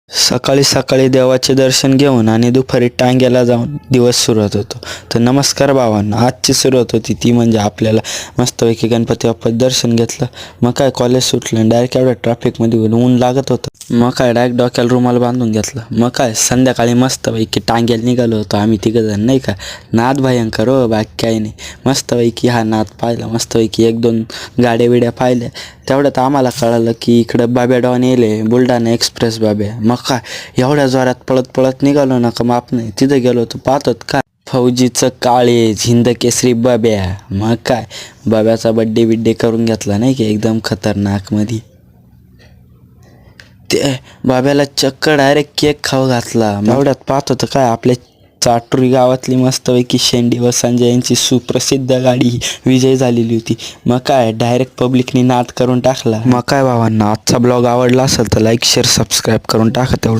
सकाळी सकाळी देवाचे दर्शन घेऊन आणि दुपारी टांग्याला जाऊन दिवस सुरुवात होतो. तर नमस्कार भावांना, आजची सुरुवात होती ती म्हणजे आपल्याला मस्तपैकी गणपती बाप्पाचं दर्शन घेतलं. मग काय कॉलेज सुटलं, डायरेक्ट एवढ्या ट्रॅफिकमध्ये ऊन लागत होतं. मग काय डायरेक्ट डोक्याला रुमाल बांधून घेतलं. मग काय संध्याकाळी मस्तपैकी टांग्याला निघालो होतो आम्ही तिघंजण, नाही का. नाद भयंकर हो, बाकी काही नाही. मस्तपैकी हा नाद पाहिला, मस्तपैकी एक दोन गाड्या बिड्या पाहिल्या. तेवढ्यात आम्हाला कळालं की इकडं बाब्या डॉन येले, बुलढाणा एक्सप्रेस बाब्या. मग काय एवढ्या जोरात पळत पळत निघालो ना का माप नाही. तिथं गेलो तर पाहतात काय फौजीचं काळे हिंद केसरी बाब्या. मग काय बाब्याचा बड्डे बिड्डे करून घेतला, नाही की एकदम खतरनाक मध्ये. ते बाब्याला चक्क डायरेक्ट केक खाऊ घातला. एवढ्यात पाहत होतं काय आपल्या चाटुरी गावातली मस्तपैकी शेंडी व संजय यांची सुप्रसिद्ध गाडी विजय झालेली होती. मग काय डायरेक्ट पब्लिकनी नाद करून टाकला. मग काय भावांना, आजचा ब्लॉग आवडला असेल तर लाईक शेअर सबस्क्राईब करून टाका तेवढं.